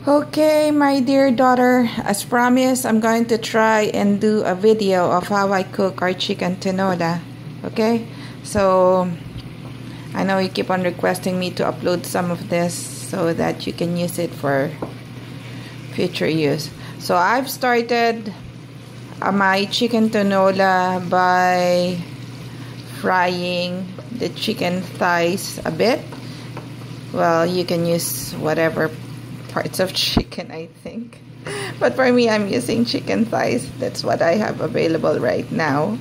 Okay, my dear daughter, as promised, I'm going to try and do a video of how I cook our chicken tinola. Okay, so I know you keep on requesting me to upload some of this so that you can use it for future use. So I've started my chicken tinola by frying the chicken thighs a bit. Well, you can use whatever parts of chicken, I think, but for me, I'm using chicken thighs. That's what I have available right now.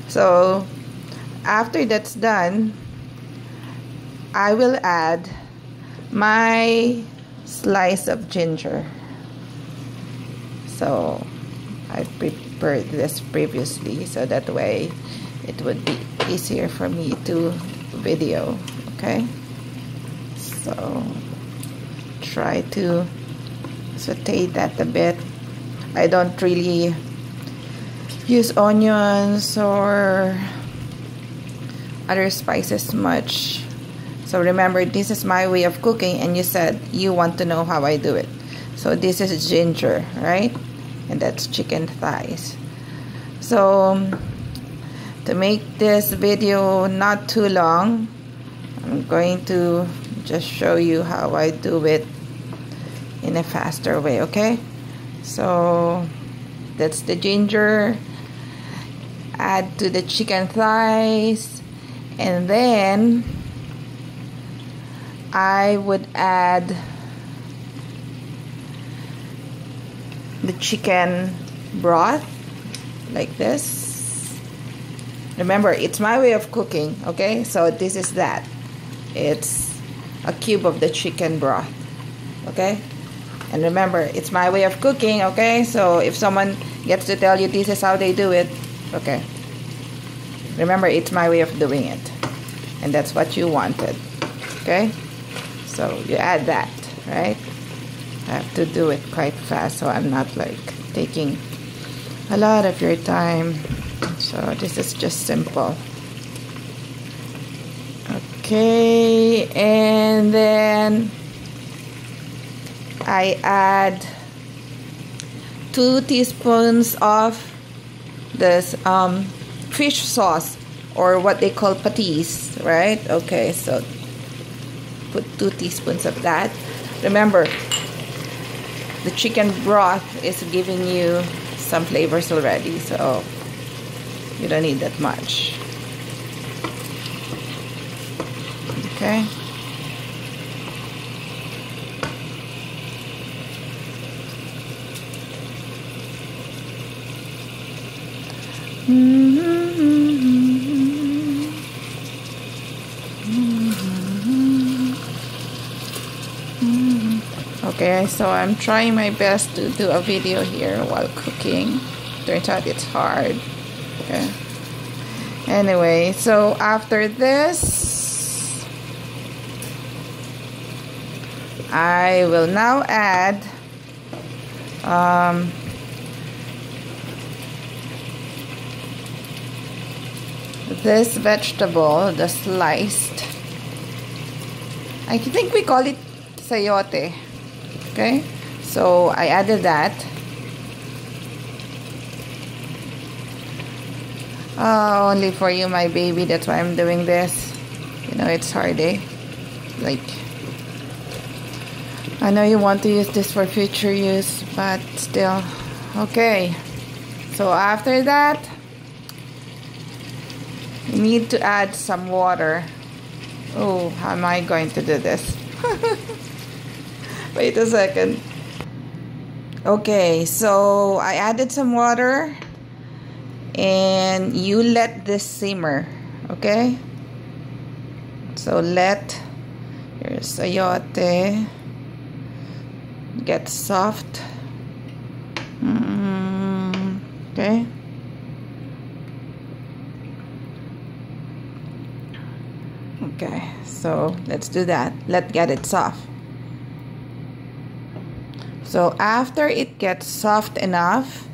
So after that's done, I will add my slice of ginger. So I prepared this previously, so that way it would be easier for me to video. Okay, so try to saute that a bit. I don't really use onions or other spices much. So remember, this is my way of cooking, and you said you want to know how I do it. So this is ginger, right? And that's chicken thighs. So to make this video not too long, I'm going to just show you how I do it in a faster way. Okay, so that's the ginger. Add to the chicken thighs, and then I would add the chicken broth like this. Remember, it's my way of cooking. Okay, so this is that. It's a cube of the chicken broth. Okay, and remember, it's my way of cooking. Okay, so if someone gets to tell you this is how they do it, okay, remember, it's my way of doing it, and that's what you wanted. Okay, so you add that, right? I have to do it quite fast, so I'm not like taking a lot of your time. So this is just simple. Okay, and then I add 2 teaspoons of this fish sauce, or what they call patis, right? Okay, so put 2 teaspoons of that. Remember, the chicken broth is giving you some flavors already, so you don't need that much. Okay. Okay, so I'm trying my best to do a video here while cooking. Turns out it's hard. Okay. Anyway, so after this, I will now add this vegetable, the sliced. I think we call it sayote. Okay, so I added that. Only for you, my baby. That's why I'm doing this. You know, it's hard, eh? Like, I know you want to use this for future use, but still. Okay, so after that, you need to add some water. Oh, how am I going to do this? Wait a second. Okay, so I added some water, and you let this simmer. Okay, so let your sayote get soft. Okay. Okay, so let's do that. Let's get it soft. So after it gets soft enough,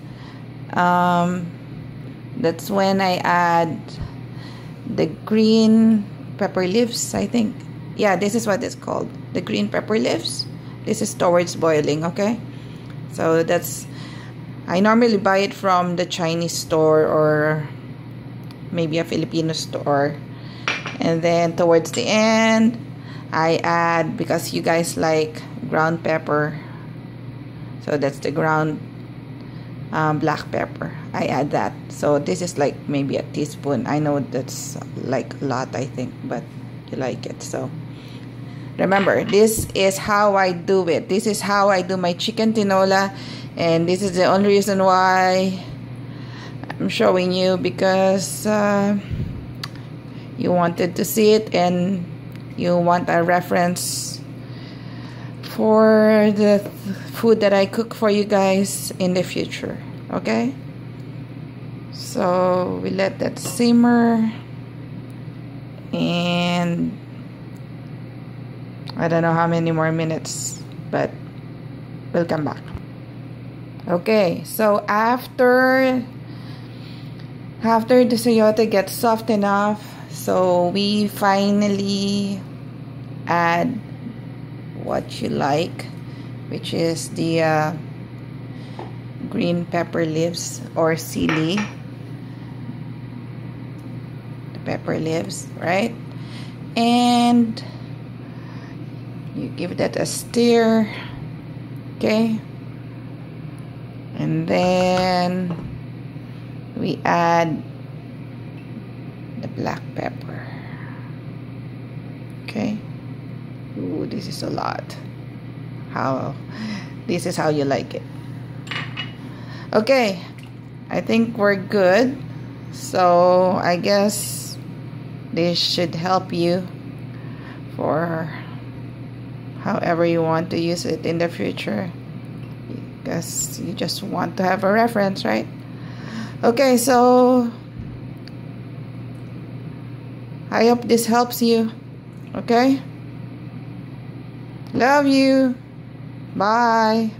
that's when I add the green pepper leaves, I think. Yeah, this is what it's called. The green pepper leaves. This is towards boiling, okay? So that's, I normally buy it from the Chinese store or maybe a Filipino store. And then towards the end, I add, because you guys like ground pepper, so that's the ground black pepper. I add that. So this is like maybe a teaspoon. I know that's like a lot, I think, but you like it. So remember, this is how I do it. This is how I do my chicken tinola, and this is the only reason why I'm showing you, because you wanted to see it and you want a reference for the food that I cook for you guys in the future. Okay, so we let that simmer, and I don't know how many more minutes, but we'll come back. Okay, so after the sayote gets soft enough, so we finally add what you like, which is the green pepper leaves or sili, the pepper leaves, right? And you give that a stir, okay? And then we add the black pepper, okay? Ooh, this is a lot. This is how you like it. Okay, I think we're good. So I guess this should help you for however you want to use it in the future, because you just want to have a reference, right? Okay, so I hope this helps you. Okay, love you, bye.